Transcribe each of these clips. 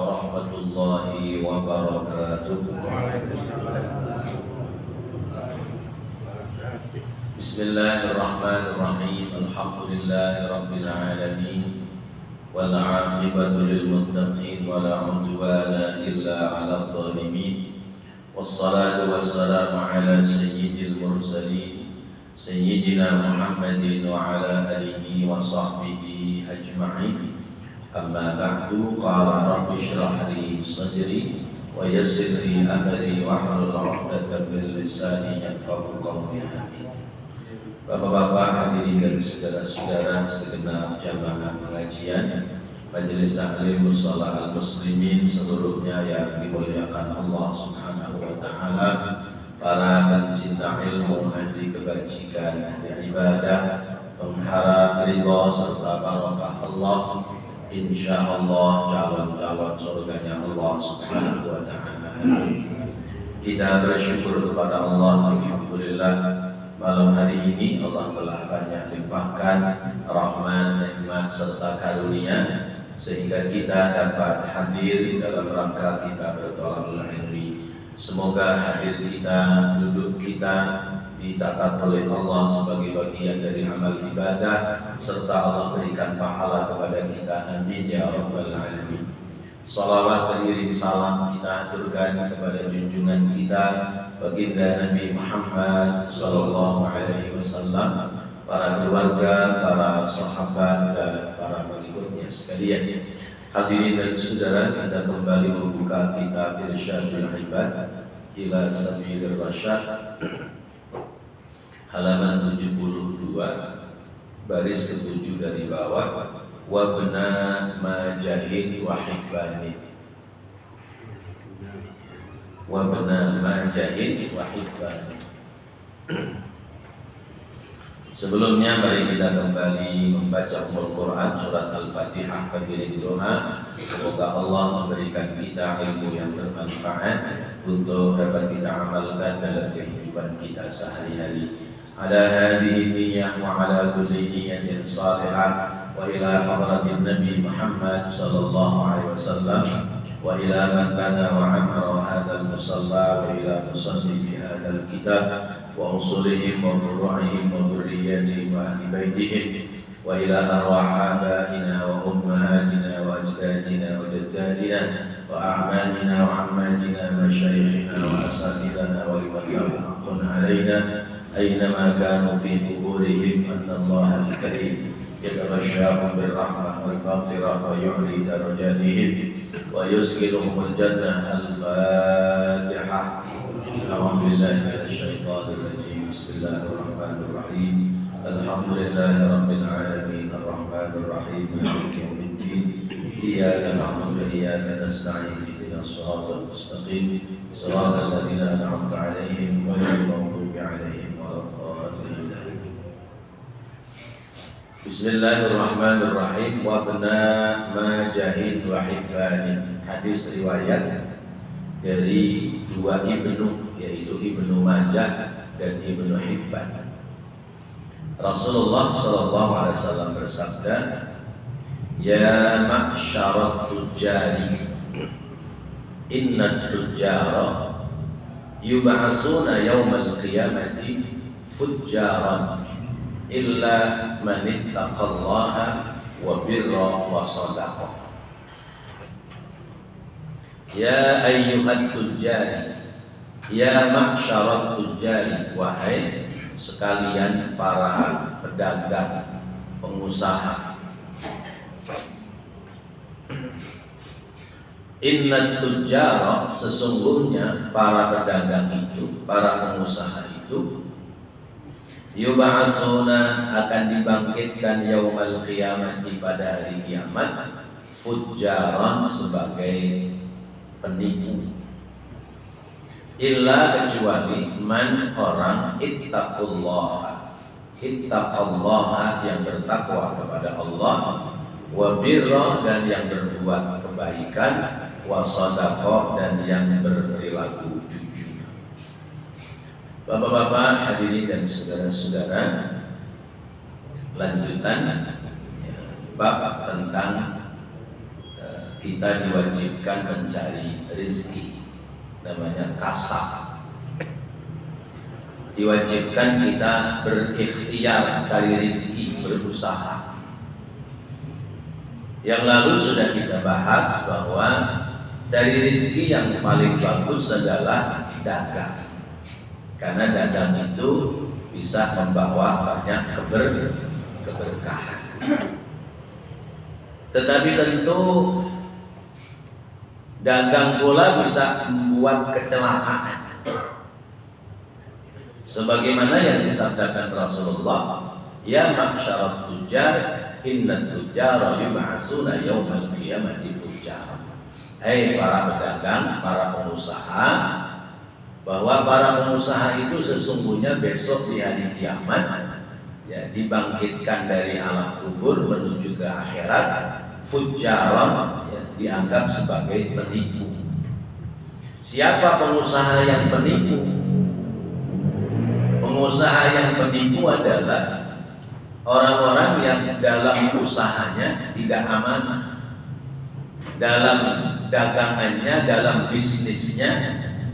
warahmatullahi wabarakatuh. Bismillahirrahmanirrahim. Alhamdulillahi rabbil alamin. Wal 'aqibatu lil muttaqin wa la 'udwana illa 'alal zalimin. Wassalatu wassalamu ala sayyidil mursalin sayyidina Muhammadin wa ala alihi wa sahbihi ajma'in. Amma ba'du, qala rabbi shrah li sadri wa yassir li amri wahlul 'uqdatam min lisani yafqahu qawli. Amin. Bapak-bapak hadirin dan saudara-saudara segenap jamaah pengajian Majelis Taklim Mushola Al-Muslimin seluruhnya yang dimuliakan Allah Subhanahu wa taala, para pencinta ilmu, ahli kebajikan, ahli ibadah, pengharap ridha serta barokah Allah, insyaallah calon-calon surganya Allah Subhanahu wa taala. Kita bersyukur kepada Allah, alhamdulillah malam hari ini Allah telah banyak limpahkan rahmat, nikmat serta karunia sehingga kita dapat hadir dalam rangka kita bertolak ilmi. Semoga hadir kita, duduk kita dicatat oleh Allah sebagai bagian dari amal ibadah serta Allah berikan pahala kepada kita. Amin ya rabbal alamin. Salawat beriring salam kita aturkan kepada junjungan kita baginda Nabi Muhammad sallallahu alaihi wasallam, para keluarga, para sahabat dan para pengikutnya sekalian. Hadirin dan saudara, kita kembali membuka kitab Irsyadul Ibad ila Sabilir Rasyad, halaman 72, baris ke-7 dari bawah. Wa bna majahid wa hibbani. Wa bna majahid wa hibbani. Sebelumnya mari kita kembali membaca Al-Quran surat Al-Fatihah beriring doa. Semoga Allah memberikan kita ilmu yang bermanfaat untuk dapat kita amalkan dalam kehidupan kita sehari-hari. Ala hadhihi niyyah wa ala kulli niyyatin salihah wa ila hadratin Nabi Muhammad sallallahu alaihi wasallam wa ila man bana wa amara hadzal musalla wa ila musannifi hadzal kitab wa usulihim wa furu'ihim wa dhurriyyatihim wa ahli baitihim wa ila arwah abaina wa ummahatina wa ajdadina wa jaddadina wa a'mamina wa ammatina masyayikhina wa asatidana wa liman lahu haqqun alaina aynama kanu fi quburihim anna Allah al-karim يتغشاهم بالرحمة والمغفرة ويعلي درجاتهم ويسكنهم الجنة. الفاتحة. أعوذ بالله من الشيطان الرجيم. بسم الله الرحمن الرحيم. الحمد لله رب العالمين الرحمن الرحيم مالك يوم الدين إياك نعبد وإياك نستعين اهدنا الصراط المستقيم صراط الذين أنعمت عليهم غير المغضوب عليهم ولا الضالين. Bismillahirrahmanirrahim. Wa bna majahid wa hibbani. Hadis riwayat dari dua ibnu, yaitu Ibnu Majah dan Ibnu Hibban. Rasulullah sallallahu alaihi wasallam bersabda, ya ma'syarat tujjari inna tujjara yub'asuna yawmal qiyamati fujjaran illa man ittaqallaha wa birra wa sadaqah. Ya ayyuhat tujjari, ya ma'syarat tujjari, wahai sekalian para pedagang, pengusaha. Inna tujjara, sesungguhnya para pedagang itu, para pengusaha itu, yub'asuna, akan dibangkitkan yaumal qiyamati, pada hari kiamat, fujjaran, sebagai penipu. Illa, kecuali man, orang, ittaqullaha, yang bertakwa kepada Allah, wa birra, dan yang berbuat kebaikan, wa sadaqah, dan yang berperilaku jujur. Bapak-bapak hadirin dan saudara-saudara, lanjutan bab tentang kita diwajibkan mencari rezeki, namanya kasab. Diwajibkan kita berikhtiar cari rezeki, berusaha. Yang lalu sudah kita bahas bahwa cari rezeki yang paling bagus adalah dagang, karena dagang itu bisa membawa banyak keberkahan. Tetapi tentu dagang pula bisa membuat kecelakaan. Sebagaimana yang disabdakan Rasulullah, ya ma'syarat tujjar, inna tujjara yub'atsuna yaumal qiyamati fujjar. Hai para pedagang, para pengusaha, bahwa para pengusaha itu sesungguhnya besok di hari kiamat ya dibangkitkan dari alam kubur menuju ke akhirat fujjaran, ya, dianggap sebagai penipu. Siapa pengusaha yang penipu? Pengusaha yang penipu adalah orang-orang yang dalam usahanya tidak amanah, dalam dagangannya, dalam bisnisnya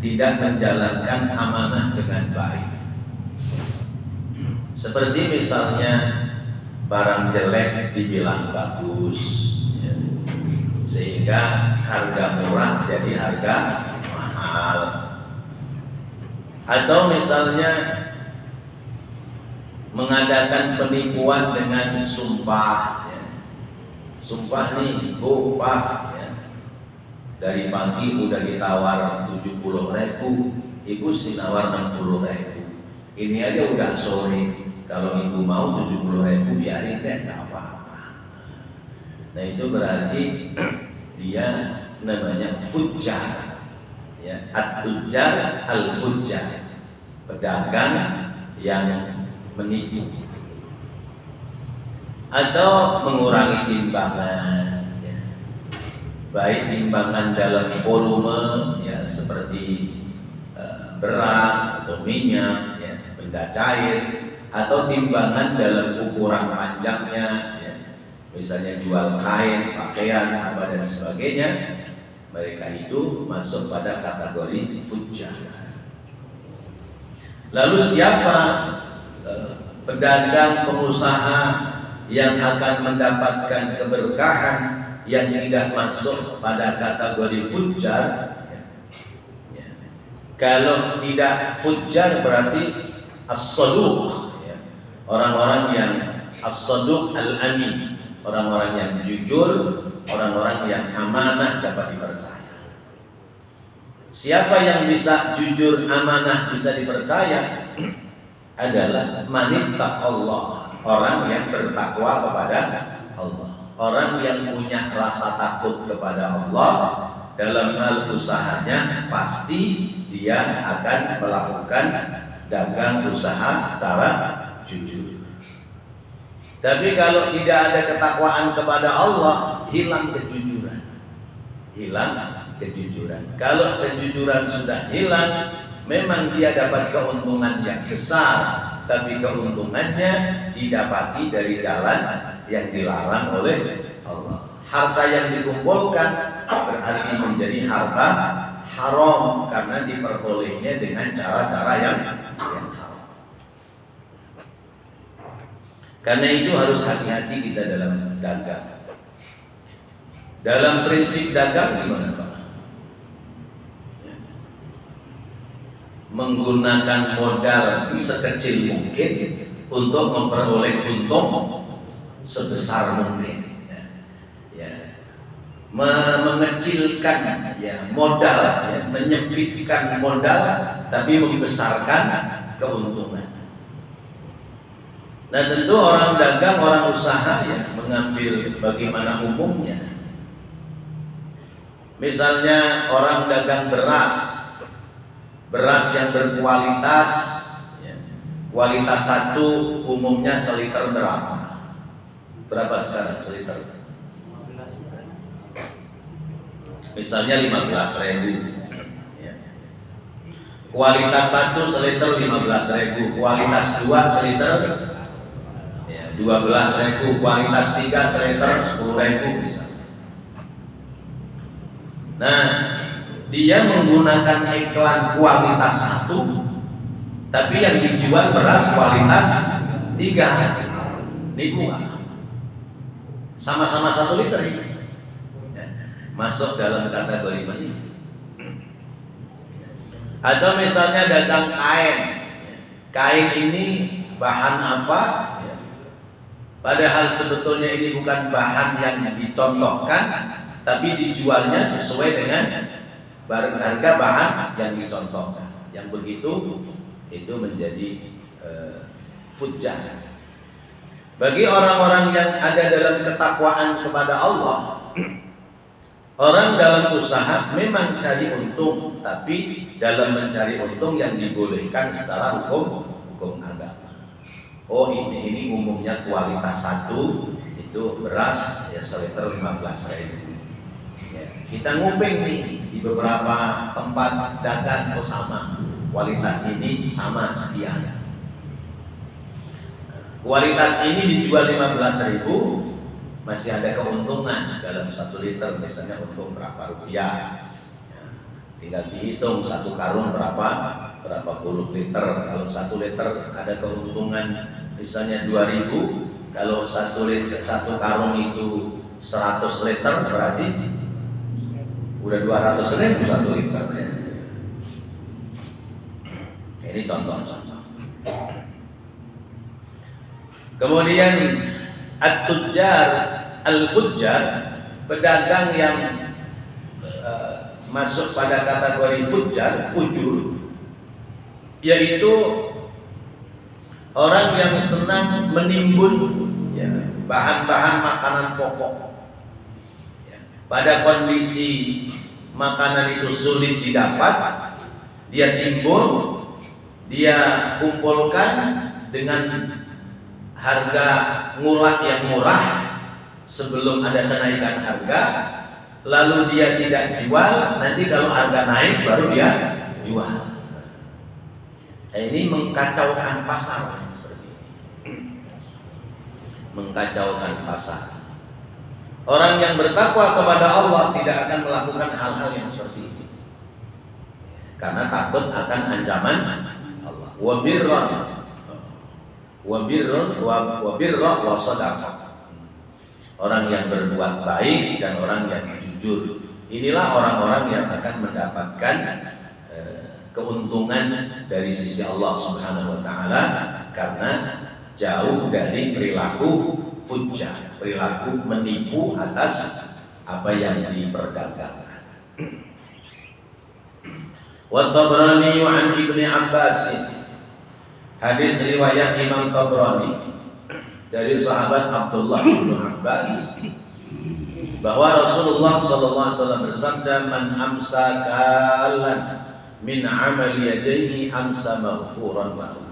tidak menjalankan amanah dengan baik. Seperti misalnya barang jelek dibilang bagus, ya, sehingga harga murah jadi harga mahal. Atau misalnya mengadakan penipuan dengan sumpah, ya. Sumpah nih, Bu, Pak, ya. Dari pagi udah ditawar 70.000, Ibu sih nawar 60.000. Ini aja udah sore, kalau Ibu mau 70.000 biarin deh, nggak apa-apa. Nah itu berarti dia namanya fujjar, ya, at-tujjar al-fujjar, pedagang yang menipu. Atau mengurangi timbangan, ya, baik timbangan dalam volume, ya, seperti beras atau minyak, ya, benda cair, atau timbangan dalam ukuran panjangnya, ya, misalnya jual kain, pakaian, apa dan sebagainya. Mereka itu masuk pada kategori fujjar. Lalu siapa pedagang, pengusaha yang akan mendapatkan keberkahan yang tidak masuk pada kategori fujjar? Ya. Kalau tidak fujjar berarti as-saduq, ya. Orang-orang yang as-saduq al-amin, orang-orang yang jujur, orang-orang yang amanah dapat dipercaya. Siapa yang bisa jujur, amanah, bisa dipercaya adalah manittaqallah, orang yang bertakwa kepada Allah, orang yang punya rasa takut kepada Allah. Dalam hal usahanya pasti dia akan melakukan dagang usaha secara jujur. Tapi kalau tidak ada ketakwaan kepada Allah, hilang kejujuran. Hilang kejujuran. Kalau kejujuran sudah hilang, memang dia dapat keuntungan yang besar, tapi keuntungannya didapati dari jalan yang dilarang oleh Allah. Harta yang dikumpulkan berarti menjadi harta haram karena diperolehnya dengan cara-cara yang haram. Karena itu harus hati-hati kita dalam dagang. Dalam prinsip dagang gimana Pak? Menggunakan modal sekecil mungkin untuk memperoleh untung sebesar mungkin, ya. Mengecilkan, ya, modal, ya, menyempitkan modal tapi membesarkan keuntungan. Nah tentu orang dagang, orang usaha, ya, mengambil bagaimana umumnya. Misalnya orang dagang beras yang berkualitas, ya, kualitas 1 umumnya seliter berapa? Berapa sekarang seliter? Misalnya 15.000, ya. Kualitas 1 seliter 15.000, kualitas 2 seliter, ya, 12.000, kualitas 3 seliter 10.000 misalnya. Nah, dia menggunakan iklan kualitas 1, tapi yang dijual beras kualitas 3. Nipu sama-sama 1 liter ini. Masuk dalam kategori menipu. Atau misalnya dagang kain. Kain ini bahan apa? Padahal sebetulnya ini bukan bahan yang dicontohkan, tapi dijualnya sesuai dengan harga bahan yang dicontohkan. Yang begitu itu menjadi fujjar. Bagi orang-orang yang ada dalam ketakwaan kepada Allah, orang dalam usaha memang cari untung, tapi dalam mencari untung yang dibolehkan secara hukum agama. Oh, ini umumnya kualitas 1 itu beras ya seliter 15.000. Ya, kita nguping nih di beberapa tempat dagang sama, kualitas ini sama sekian. Kualitas ini dijual 15.000, masih ada keuntungan dalam 1 liter, misalnya untung berapa rupiah. Ya, tinggal dihitung 1 karung berapa puluh liter. Kalau 1 liter ada keuntungan misalnya 2.000, kalau 1 karung itu 100 liter berarti udah 200.000 1 liter ya. Ini contoh-contoh. Kemudian at-tujjar, al-fujjar, pedagang yang masuk pada kategori fujjar, fujur, yaitu orang yang senang menimbun ya, bahan-bahan makanan pokok ya, pada kondisi makanan itu sulit didapat, dia timbun, dia kumpulkan dengan harga ngulak yang murah sebelum ada kenaikan harga, lalu dia tidak jual, nanti kalau harga naik baru dia jual. Nah, ini mengkacaukan pasar seperti ini. Mengkacaukan pasar. Orang yang bertakwa kepada Allah tidak akan melakukan hal-hal yang seperti ini, karena takut akan ancaman Allah. Wa birra wa sadaqah. Orang yang berbuat baik dan orang yang jujur, inilah orang-orang yang akan mendapatkan keuntungan dari sisi Allah Subhanahu wa taala, karena jauh dari perilaku fujjar, perilaku menipu atas apa yang diperdagangkan. Wa Tabrani an Ibnu Abbas, hadis riwayat Imam Tabrani dari sahabat Abdullah bin Abbas bahwa Rasulullah SAW bersabda, man amsa kalan min amali yadayhi amsa maghfuran lahu.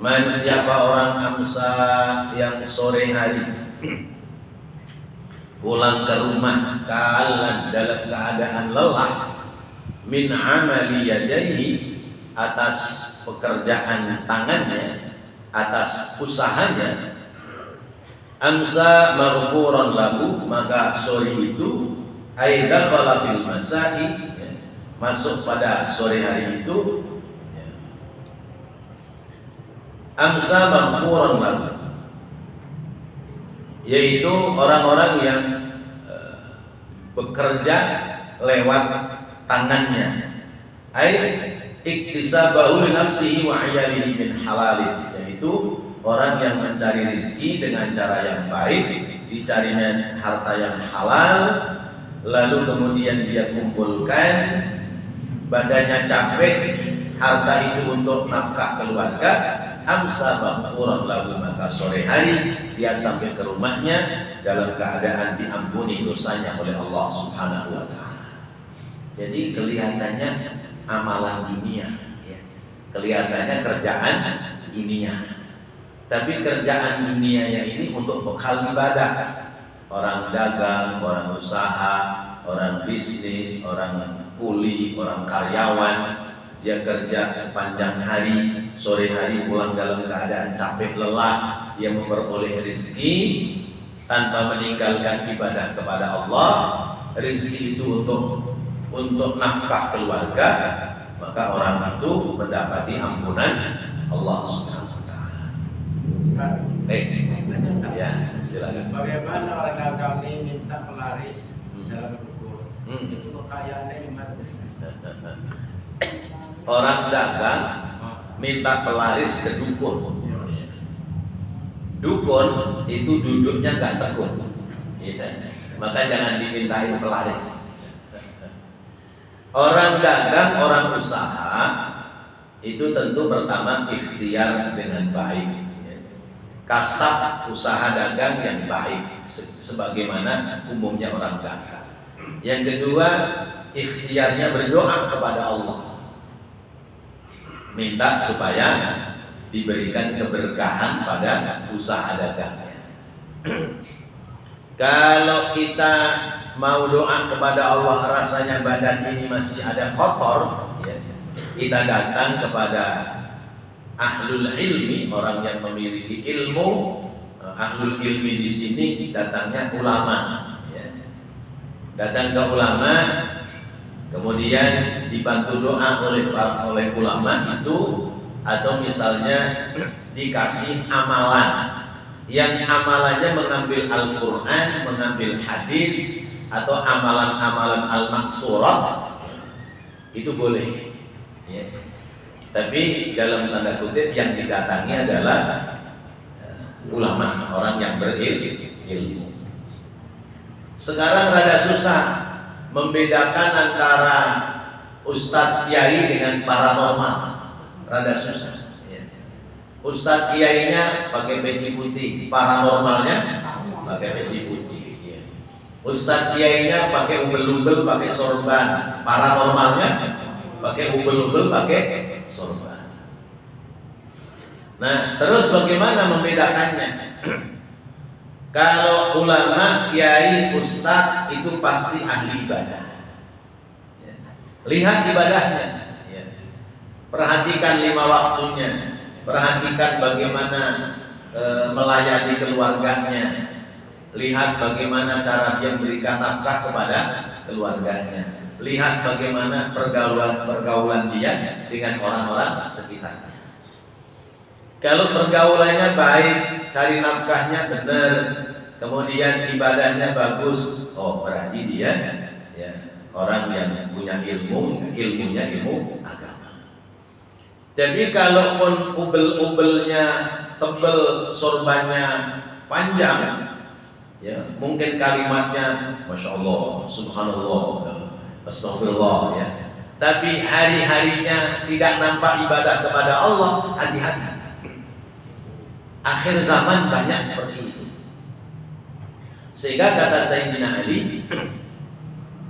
Man, siapa orang amsa yang sore hari pulang ke rumah kalan dalam keadaan lelah, min amali yadayhi, atas pekerjaan tangannya, atas usahanya, amsa maghfuran lahu, maka sore itu aida khala fil masai, masuk pada sore hari itu, amsa maghfuran lahu, yaitu orang-orang yang bekerja lewat tangannya, iktisabahu li nafsihi wa 'iyalihi min halalin, yaitu orang yang mencari rezeki dengan cara yang baik, dicarinya harta yang halal, lalu kemudian dia kumpulkan, badannya capek, harta itu untuk nafkah keluarga, amsa maghfuran lahu, maka sore hari dia sampai ke rumahnya dalam keadaan diampuni dosanya oleh Allah Subhanahu wa taala. Jadi kelihatannya amalan dunia, ya. Kelihatannya kerjaan dunia, tapi kerjaan dunianya ini untuk bekal ibadah. Orang dagang, orang usaha, orang bisnis, orang kuli, orang karyawan, dia kerja sepanjang hari, sore hari pulang dalam keadaan capek lelah, dia memperoleh rezeki tanpa meninggalkan ibadah kepada Allah. rezeki itu untuk nafkah keluarga, maka orang itu mendapati ampunan Allah Subhanahu wa taala. Ya, silakan. Bagaimana orang dagang ini minta pelaris dalam dukun? Itu kekayaannya gimana? Orang dagang minta pelaris ke dukun. Dukun itu duduknya nggak tekun, gitu. Maka jangan dimintain pelaris. Orang dagang, orang usaha itu tentu pertama ikhtiar dengan baik, kasab usaha dagang yang baik, sebagaimana umumnya orang dagang. Yang kedua, ikhtiarnya berdoa kepada Allah, minta supaya diberikan keberkahan pada usaha dagangnya. Kalau kita mau doa kepada Allah, rasanya badan ini masih ada kotor, ya, kita datang kepada ahlul ilmi, orang yang memiliki ilmu. Ahlul ilmi di sini datangnya ulama, ya. Datang ke ulama, kemudian dibantu doa oleh ulama itu, atau misalnya dikasih amalan yang amalannya mengambil Al-Quran, mengambil hadis, atau amalan-amalan al-maksurat, itu boleh, ya. Tapi dalam tanda kutip yang didatangi adalah ulama, orang yang berilmu. Sekarang rada susah membedakan antara ustadz kiai dengan paranormal, rada susah, ya. Ustadz kiainya pakai peci putih, paranormalnya pakai peci putih, ya. Ustadz kiainya pakai umbel-umbel, pakai sorban, paranormalnya pakai umbel-umbel, pakai sorban. Nah, terus bagaimana membedakannya? Kalau ulama, kiai, ustadz itu pasti ahli ibadah, ya. Lihat ibadahnya, ya. Perhatikan 5 waktunya, perhatikan bagaimana melayani keluarganya, lihat bagaimana cara dia memberikan nafkah kepada keluarganya, lihat bagaimana pergaulan dia dengan orang-orang sekitarnya. Kalau pergaulannya baik, cari nafkahnya benar, kemudian ibadahnya bagus, oh berarti dia, ya, orang yang punya ilmunya ilmu agama. Jadi kalaupun ubel-ubelnya tebel, sorbannya panjang, ya, mungkin kalimatnya Masya Allah, Subhanallah, Astagfirullah, ya, tapi hari-harinya tidak nampak ibadah kepada Allah, hati-hati. Akhir zaman banyak seperti itu. Sehingga kata Sayyidina Ali,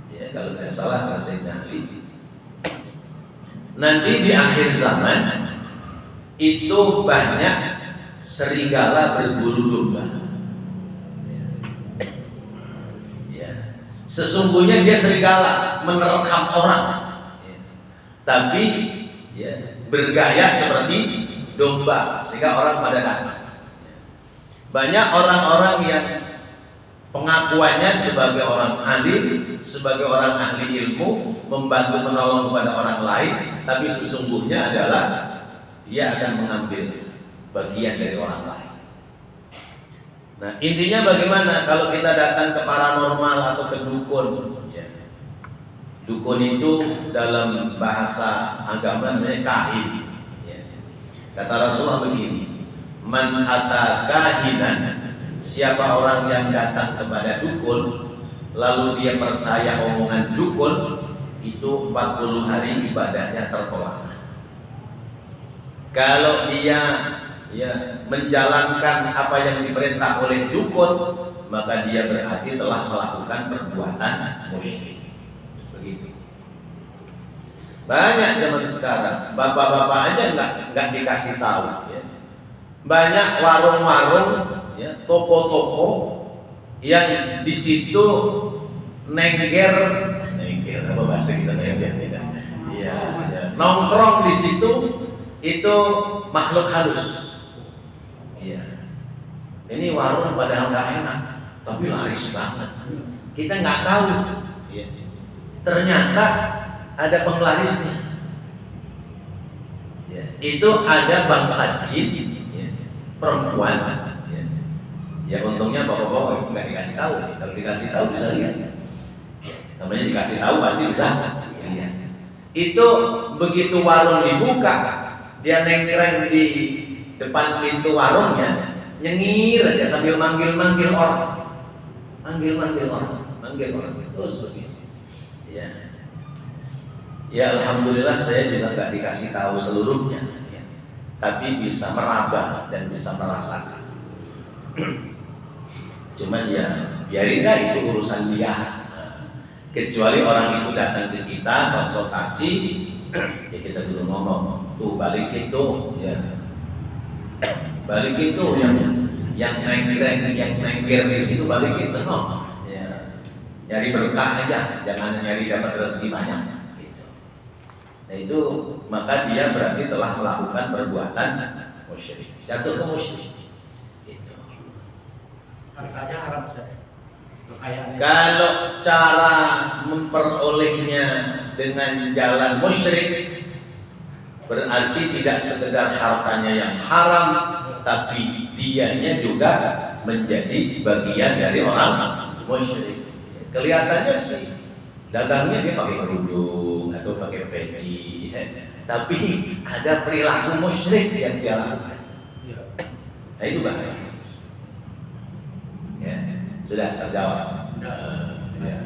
ya, kalau tidak salah kata Sayyidina Ali, nanti di akhir zaman itu banyak serigala berbulu domba, ya. Sesungguhnya dia serigala menerkam orang, ya, tapi, ya, bergaya seperti domba, sehingga orang pada datang. Banyak orang-orang yang pengakuannya sebagai orang alim, sebagai orang ahli ilmu, membantu menolong kepada orang lain, tapi sesungguhnya adalah dia akan mengambil bagian dari orang lain. Nah, intinya bagaimana kalau kita datang ke paranormal atau ke dukun, ya. Dukun itu dalam bahasa agama namanya kahin, ya. Kata Rasulullah begini, man ata kahinan, siapa orang yang datang kepada dukun lalu dia percaya omongan dukun, itu 40 hari ibadahnya tertolak. Kalau dia, ya, menjalankan apa yang diperintah oleh dukun, maka dia berarti telah melakukan perbuatan musyrik. Begitu. Banyak zaman sekarang, bapak-bapak aja nggak dikasih tahu, ya. Banyak warung-warung, ya, toko-toko yang di situ nengger apa bahasa kita nengger, ya, ya, nongkrong di situ itu makhluk halus, ya. Ini warung padahal nggak enak, tapi laris banget. Kita nggak tahu Ya. Ternyata ada penglarisnya. Ya. Itu ada bangsa jin, ya, perempuan. Ya. Ya untungnya bapak-bapak nggak dikasih tahu. Kalau dikasih tahu bisa lihat. Namanya dikasih tahu pasti bisa lihat. Itu begitu warung dibuka, dia nengkreng di depan pintu warungnya, nyengir aja sambil manggil-manggil orang. Manggil orang terus begitu. Ya. Ya alhamdulillah saya juga nggak dikasih tahu seluruhnya, ya. Tapi bisa meraba dan bisa merasakan. Cuman ya biarin dah itu urusan dia. Kecuali orang itu datang ke kita konsultasi, ya kita dulu ngomong, tuh balikin tuh, ya balikin tuh yang nengkreng, yang nengger di situ balikin tuh, ya nyari berkah aja, jangan nyari dapat rezeki banyak. Gitu. Nah itu maka dia berarti telah melakukan perbuatan musyrik, jatuh ke musyrik. Gitu. Harganya haram saja. Kalau cara memperolehnya dengan jalan musyrik, berarti tidak sekedar hartanya yang haram, tapi dianya juga menjadi bagian dari orang musyrik. Kelihatannya sih dagangnya dia pakai kerudung atau pakai peci, tapi ada perilaku musyrik yang dia lakukan. Nah itu bahaya. Ya. Sudah terjawab. Ya.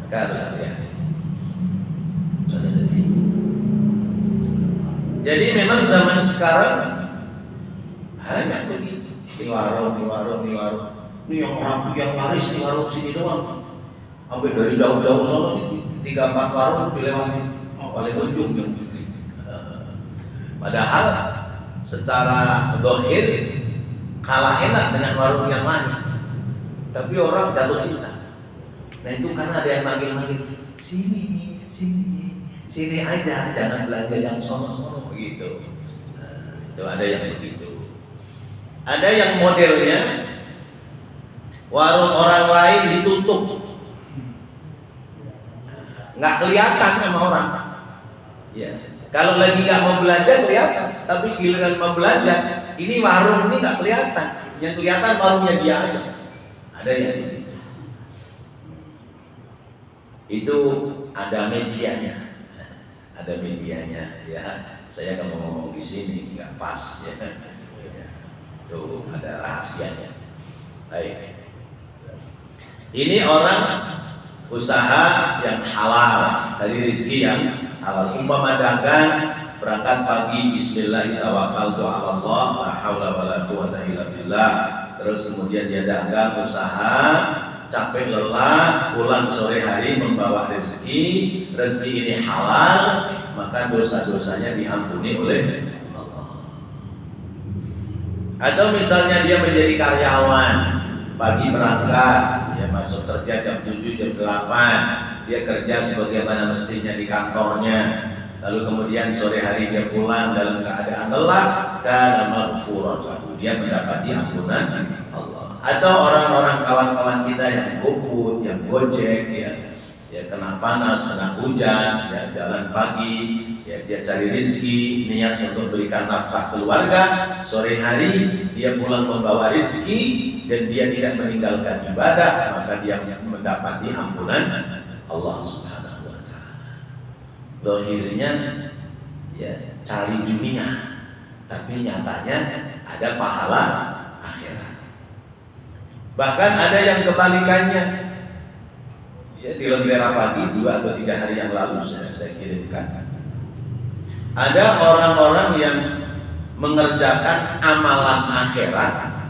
Maka harus hati-hati. Jadi memang zaman sekarang hanya begitu. Di warung. Ini yang rapi, yang laris di warung sini doang. Sampai dari jauh-jauh sana 3-4 warung dilewati oleh ujung yang beli. Padahal secara zahir kalah enak dengan warung yang lain. Tapi orang jatuh cinta. Nah itu karena ada yang manggil-manggil, sini aja, jangan belanja yang sono-sono begitu. Nah, itu ada yang begitu. Ada yang modelnya warung orang lain ditutup, nggak kelihatan sama orang. Ya, kalau lagi nggak mau belanja kelihatan, tapi giliran mau belanja, ini warung ini nggak kelihatan. Yang kelihatan warungnya dia aja. Ada yang begitu. Itu ada medianya. Ada medianya ya. Saya kalau ngomong di sini nggak pas ya. Tuh ada rahasianya. Baik. Ini orang usaha yang halal, cari rezeki yang halal. Umpama dagang, berangkat pagi bismillahirrahmanirrahim, la haula wala quwata illa billah. Terus kemudian dia dagang usaha, capek lelah, pulang sore hari membawa rezeki ini halal, maka dosa-dosanya diampuni oleh Allah. Atau misalnya dia menjadi karyawan, pagi berangkat, dia masuk kerja jam 7, jam 8, dia kerja sebagaimana mestinya di kantornya. Lalu kemudian sore hari dia pulang dalam keadaan lelah, kana maghfuran lahu, dia mendapati ampunan Allah. Atau orang-orang kawan-kawan kita yang goput, yang gojek, ya kena panas, kena hujan, ya jalan pagi, ya dia cari rezeki, niat untuk berikan nafkah keluarga. Sore hari dia pulang membawa rezeki dan dia tidak meninggalkan ibadah, maka dia mendapati ampunan Allah Subhanahu. Dohirnya ya cari dunia, tapi nyatanya ada pahala akhirat. Bahkan ada yang kebalikannya. Ya di Lentera pagi 2 atau 3 hari yang lalu sudah saya kirimkan. Ada orang-orang yang mengerjakan amalan akhirat,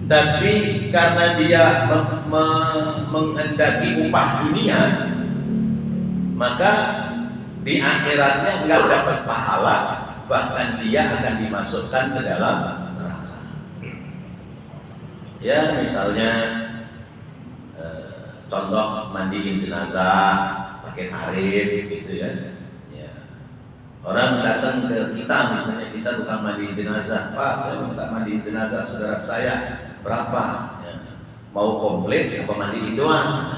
tapi karena dia menghendaki upah dunia, maka di akhiratnya nggak dapat pahala, bahkan dia akan dimasukkan ke dalam neraka. Ya misalnya contoh mandiin jenazah pakai tarif gitu ya. Orang datang ke kita, misalnya kita tukang mandiin jenazah, Pak saya minta mandiin jenazah saudara saya, berapa? Ya. Mau komplit apa mandiin doang?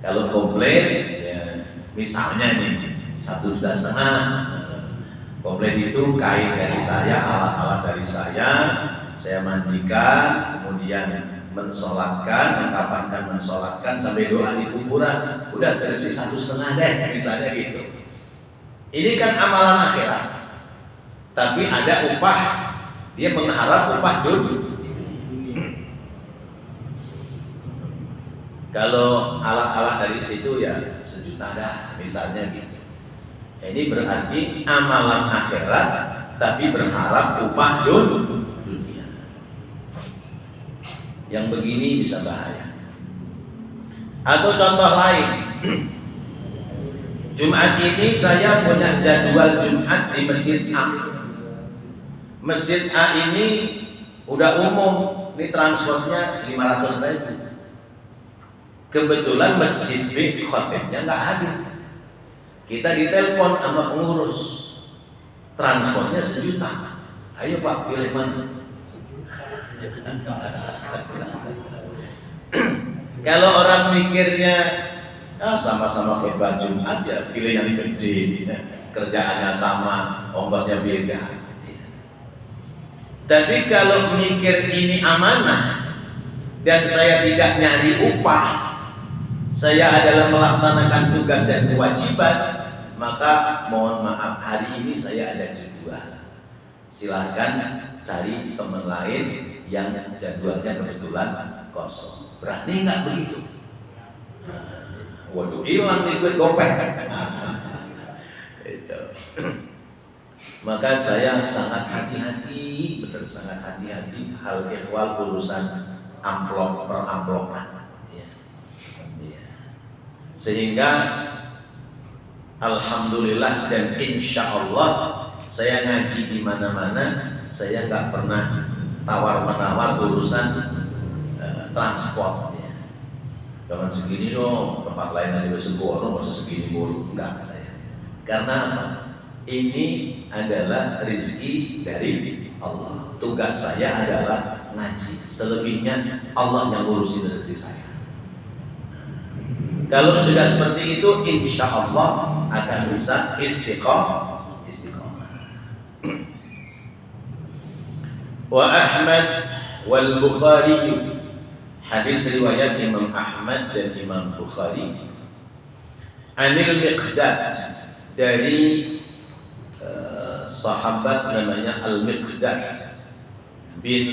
Kalau komplit, ya misalnya nih 1,5 juta, komplit itu kain dari saya, alat-alat dari saya mandikan, kemudian mensolatkan, mengkafankan, mensolatkan sampai doa di kuburan, udah bersih 1,5 deh, misalnya gitu. Ini kan amalan akhirat, tapi ada upah, dia mengharap upah dunia. Kalau alat-alat dari situ ya 1 juta dah, misalnya gitu. Ini berarti amalan akhirat, tapi berharap upah dunia. Yang begini bisa bahaya. Atau contoh lain, Jumat ini saya punya jadwal Jumat di Masjid A. Masjid A ini udah umum, ini transportnya 500.000. Kebetulan Masjid B khotibnya nggak hadir. Kita ditelepon sama pengurus, transportnya 1 juta. Ayo Pak, pilih mana? Kalau orang mikirnya sama-sama khutbah Jumat, ya pilih yang gede, kerjaannya sama, ongkosnya beda. Tapi kalau mikir ini amanah dan saya tidak nyari upah, saya adalah melaksanakan tugas dan kewajiban, maka mohon maaf, hari ini saya ada jadwal. Silahkan cari teman lain yang jadwalnya kebetulan kosong. Berani nggak begitu? Waduh, hilang nih duit gopek. Maka saya sangat hati-hati, benar sangat hati-hati hal ikhwal urusan amplop per amplopan. Ya. Ya. Sehingga alhamdulillah dan insya Allah saya ngaji di mana-mana, saya nggak pernah tawar-menawar urusan transport. Ya. Jangan segini dong, tempat lain aja sebono, masa segini mulu, enggak saya. Karena apa? Ini adalah rezeki dari Allah. Tugas saya adalah ngaji. Selebihnya Allah yang ngurusin rezeki saya. Kalau sudah seperti itu, insya Allah akan bisa istiqomah. Wa Ahmad wal Bukhari, hadis riwayat Imam Ahmad dan Imam Bukhari, Anil Miqdad, dari sahabat namanya Al-Miqdad bin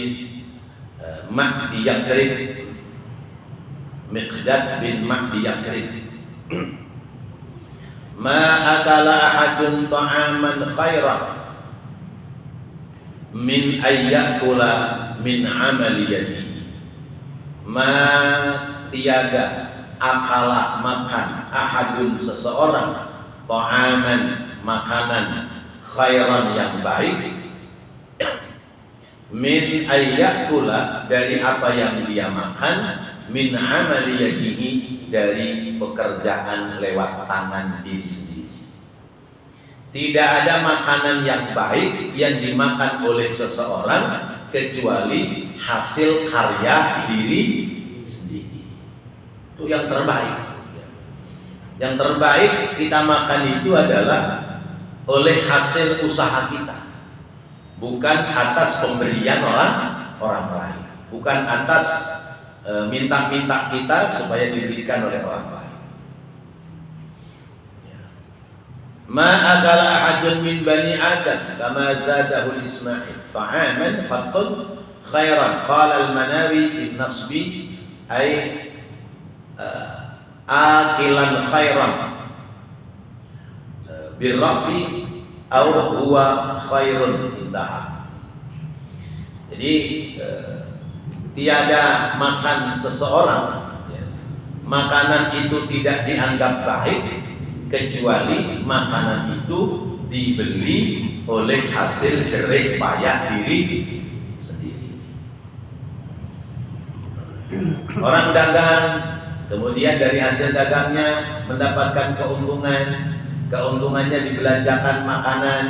Ma'di Yakrib. Miqdad bin Ma'di Yakrib, ma akala ahadun ta'aman khairan min ayyakula min amali yadihi. Ma tiada akala makan ahadun seseorang ta'aman makanan khairan yang baik min ayyakula dari apa yang dia makan min amali yadihi dari pekerjaan lewat tangan diri sendiri. Tidak ada makanan yang baik yang dimakan oleh seseorang kecuali hasil karya diri sendiri. Itu yang terbaik. Yang terbaik kita makan itu adalah oleh hasil usaha kita, bukan atas pemberian orang lain, bukan atas minta-minta kita supaya diberikan oleh orang lain. Ma akala ahadun min bani Adam kama zadahu Ismail ta'aman qattun khairan. Qala al-Manawi bin Nasbi ay akilan khairan birrafi aw huwa khairun intaha. Jadi tiada makan seseorang, makanan itu tidak dianggap baik kecuali makanan itu dibeli oleh hasil jerih payah diri sendiri. Orang dagang, kemudian dari hasil dagangnya mendapatkan keuntungan, keuntungannya dibelanjakan makanan,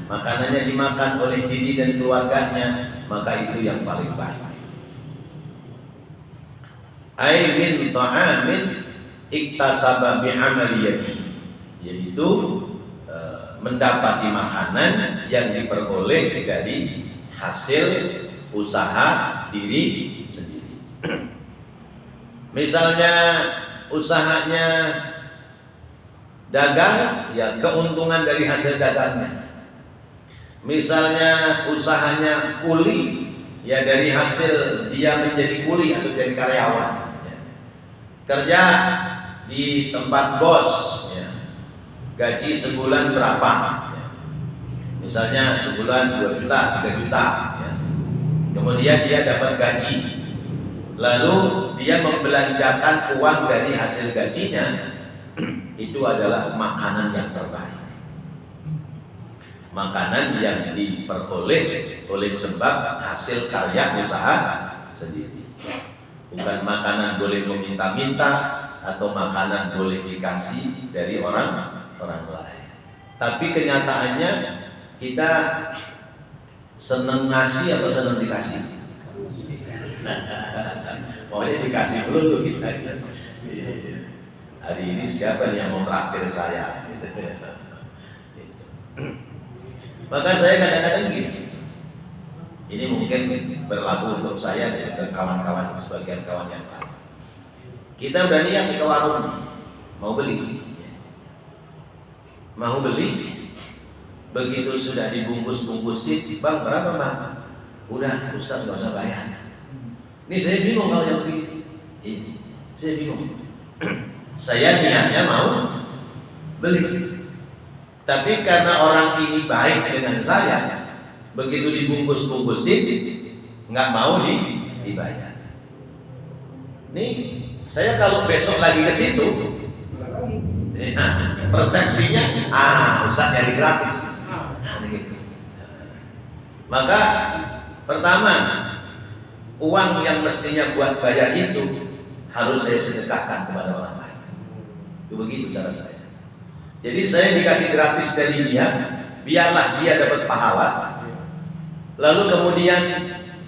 makanannya dimakan oleh diri dan keluarganya, maka itu yang paling baik. Ay min ta'amin iktasaba bi'amaliyati, yaitu mendapati makanan yang diperoleh dari hasil usaha diri sendiri. Misalnya usahanya dagang, ya keuntungan dari hasil dagangnya. Misalnya usahanya kuli, ya dari hasil dia menjadi kuli atau jadi karyawan, ya. Kerja di tempat bos, ya. Gaji sebulan berapa, ya. Misalnya sebulan 2 juta, 3 juta, ya. Kemudian dia dapat gaji, lalu dia membelanjakan uang dari hasil gajinya. Itu adalah makanan yang terbaik, makanan yang diperoleh oleh sebab hasil karya usaha sendiri. Bukan makanan boleh meminta-minta atau makanan boleh dikasih dari orang lain. Tapi kenyataannya kita seneng ngasih atau seneng dikasih? Pokoknya dikasih dulu kita. Hari ini siapa yang mau traktir saya? Maka saya kadang-kadang gini, ini mungkin berlaku untuk saya dan juga kawan-kawan, sebagian kawan yang lain. Kita udah niat ke warung, mau beli, begitu sudah dibungkus-bungkusin, bang berapa bang? Udah, Ustaz nggak usah bayar. Ini saya bingung kalau yang begini. Ini saya bingung. Saya niatnya mau beli, tapi karena orang ini baik dengan saya, begitu dibungkus-bungkusin nggak mau dibayar. Nih saya kalau besok lagi ke situ, persepsinya Ustaz nyari gratis, gitu. Maka pertama, uang yang mestinya buat bayar itu harus saya sedekahkan kepada orang lain. Itu begitu cara saya. Jadi saya dikasih gratis dari dia, biarlah dia dapat pahala. Lalu kemudian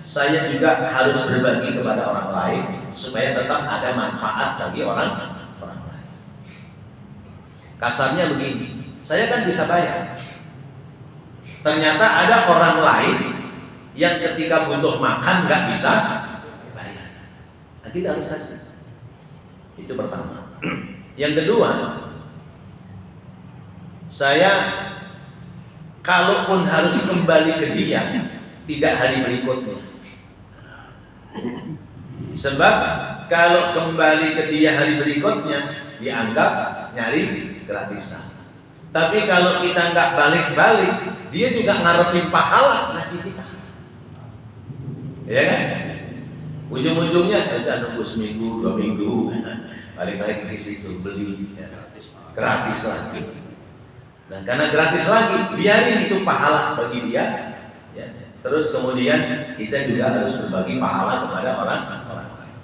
saya juga harus berbagi kepada orang lain supaya tetap ada manfaat bagi orang lain. Kasarnya begini, saya kan bisa bayar. Ternyata ada orang lain yang ketika butuh makan nggak bisa bayar. Nah, kita harus kasih. Itu pertama. Yang kedua, saya kalaupun harus kembali ke dia, tidak hari berikutnya. Sebab kalau kembali ke dia hari berikutnya, dianggap nyari gratisan. Tapi kalau kita nggak balik-balik, dia juga ngarepin pahala ngasih kita. Ya kan? Ujung-ujungnya kita nunggu seminggu, 2 minggu, balik lagi ke situ beli, ya, gratis lagi. Nah, karena gratis lagi, biarin itu pahala bagi dia, ya. Terus kemudian kita juga harus berbagi pahala kepada orang lain.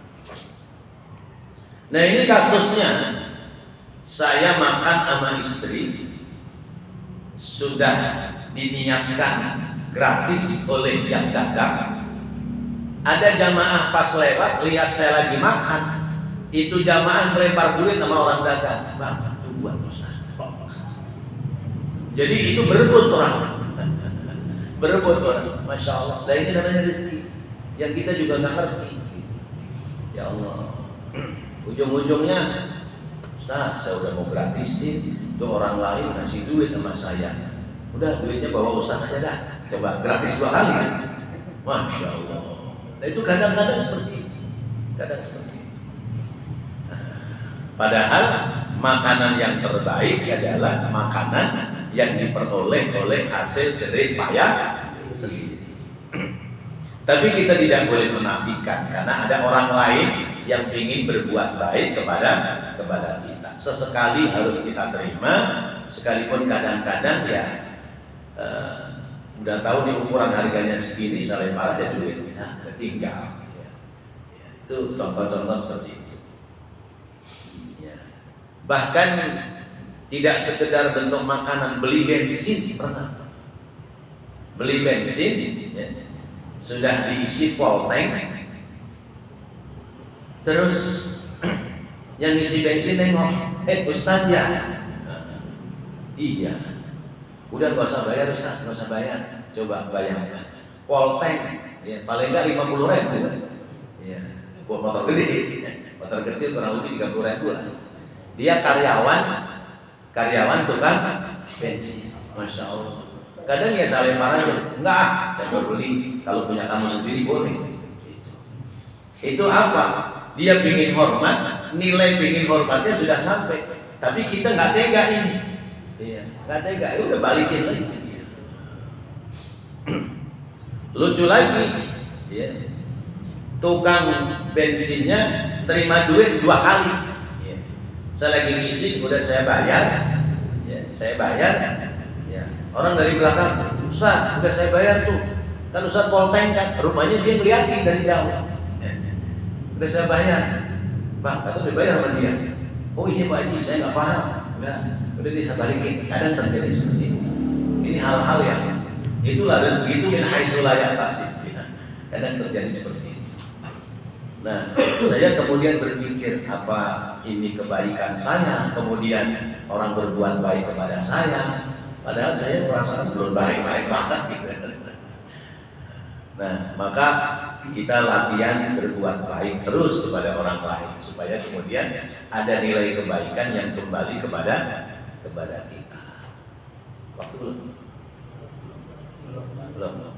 Nah, ini kasusnya, saya makan sama istri sudah diniatkan gratis oleh yang dagang. Ada jamaah pas lewat lihat saya lagi makan, itu jamaah melempar duit sama orang dagang. Bang, itu buat Ustaz. Jadi itu berebut orang. Berebut orang. Masya Allah. Dan ini namanya rezeki yang kita juga nggak ngerti. Ya Allah. Ujung-ujungnya, Ustaz, saya udah mau gratisin, itu orang lain ngasih duit sama saya. Udah, duitnya bawa Ustaz aja dah. Coba gratis 2 kali kan? Masya Allah. Nah, itu kadang-kadang seperti itu. Kadang seperti itu. Padahal makanan yang terbaik adalah makanan yang diperoleh oleh hasil jerih payah sendiri. Tapi kita tidak boleh menafikan karena ada orang lain yang ingin berbuat baik kepada kita. Sesekali harus kita terima, sekalipun kadang-kadang ya udah tahu nih ukuran harganya segini, saya lempar aja duit, nah ketinggal. Ya. Itu contoh-contoh seperti itu. Ya. Bahkan tidak sekedar bentuk makanan, beli bensin pernah. Beli bensin, ya, sudah diisi full tank, terus Yang ngisi bensin nengok, Ustaz ya? Iya. Udah gak usah bayar Ustaz, gak usah bayar. Coba bayangkan, Poltank, ya, paling nggak 50.000. Ya, buat motor gede, motor kecil kurang lebih 30.000 lah. Dia karyawan tukang bensin, masya Allah. Kadang ya saya lempar aja, enggak, saya baru beli. Kalau punya kamu sendiri boleh. Itu apa? Dia pingin hormat, nilai pingin hormatnya sudah sampai. Tapi kita nggak tega ini. Iya, nggak tega. Ya udah balikin lagi ke dia. Lucu lagi, ya. Tukang bensinnya terima duit 2 kali. Ya. Saya lagi ngisi, udah saya bayar. Ya, saya bayar. Ya. Orang dari belakang, Ustaz, udah saya bayar tuh. Kan Ustaz Poltank kan, rupanya dia ngeliatin dari jauh. Ya. Udah saya bayar, Bang, kata udah bayar sama dia. Oh iya Pak Haji, saya nggak paham. Udah bisa balikin. Kadang terjadi seperti itu. Ini hal-hal yang itulah rezeki itu min haitsu la yahtasib. Kadang terjadi seperti itu. Nah, saya kemudian berpikir apa ini kebaikan saya, kemudian orang berbuat baik kepada saya, padahal saya merasa belum baik-baik banget gitu. Nah, maka kita latihan berbuat baik terus kepada orang lain supaya kemudian ada nilai kebaikan yang kembali kepada kita. Waktu belum? Belum.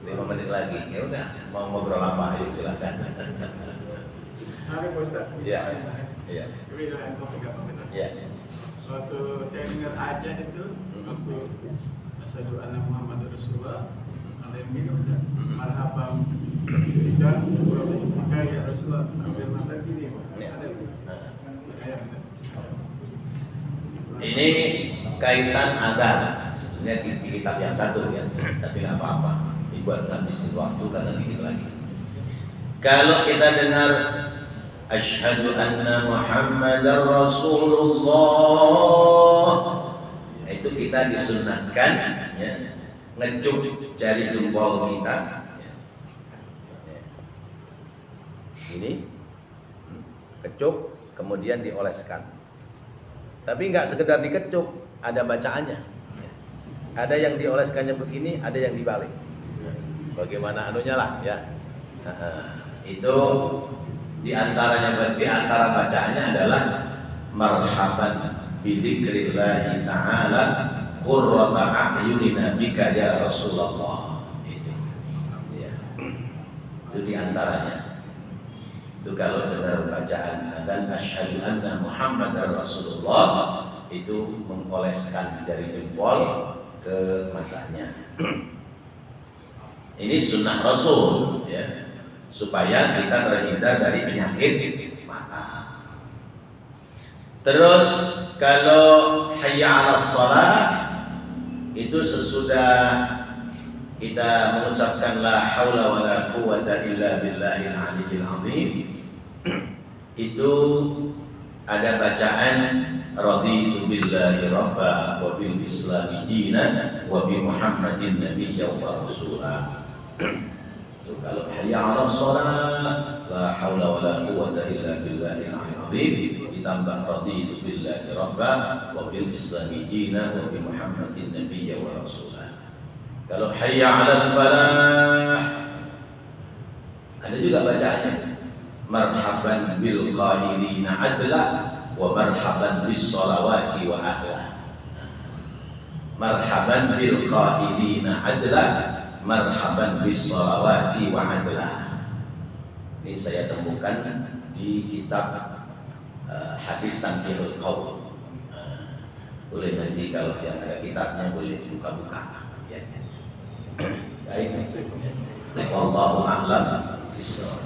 5 menit lagi. Ya udah, mau ngobrol apa? Ayo silakan. Iya. Iya. Iya. Suatu saya dengar ajan itu waktu asyhadu anna Muhammadar Rasulullah ada yang minum marhaban dan maka ya Rasulullah ambil mata gini ini kaitan adab sebenarnya di kitab yang satu ya, tapi nggak apa-apa dibuat ngabisin waktu karena dikit lagi. Kalau kita dengar asyhadu anna Muhammadar Rasulullah, itu kita disunahkan ya, ngecup jari jempol kita ya. Ini kecup kemudian dioleskan, tapi nggak sekedar dikecup, ada bacaannya ya. Ada yang dioleskannya begini, ada yang dibalik, bagaimana anunya lah ya. Itu di antara bacaannya adalah marhaban bidzikrillahi ta'ala qurrata a'yunina bika ya Rasulullah. Itu ya. Itu di antaranya. Itu kalau dengar bacaan dan asyhadu anna Muhammadar Rasulullah, itu mengoleskan jari jempol ke matanya. Ini sunnah Rasul ya, supaya kita terhindar dari penyakit mata. Terus kalau hayya 'alas shalah, itu sesudah kita mengucapkan la haula wala quwwata illa billahil aliyyil azim, itu ada bacaan raditu billahi rabba wa bil islami dinan wa bi muhammadin nabiyyan wa rasula. Itu kalau hayya 'alas shalah, la haula wala quwwata illa billahil aliyyil azim, ditambah raditu billahi rabba wa bil islami dinan wa bi muhammadin nabiyyan wa rasula. Kalau hayya 'alal falah, ada juga bacaannya marhaban bil qailina adla wa marhaban bis salawati wa ahla. Marhaban bil qailina adla, marhaban bis salawati wa adla. Ini saya temukan di kitab hadis Tanqihul Qaul. Boleh nanti kalau yang ada kitabnya boleh buka-buka ya. Baik, wallahu a'lam bishawab.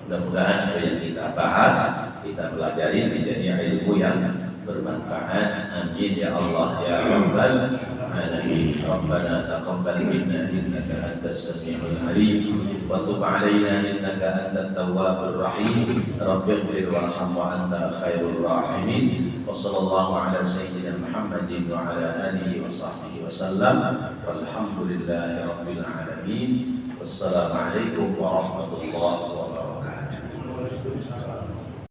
Mudah-mudahan apa yang kita bahas, kita pelajari menjadi ilmu yang bermanfaat. Amin ya Allah ya Rabbal alamin. Rabbana taqabbal minna innaka antas samiul alim wa tub alaina innaka antat tawwabur rahim. Rabbighfir warham wa anta khairur rahimin. Wa sallallahu ala sayyidina Muhammadin wa ala alihi wa sahbihi wasallam. Walhamdulillahi rabbil alamin. Wassalamualaikum warahmatullahi wabarakatuh. Waalaikumsalam.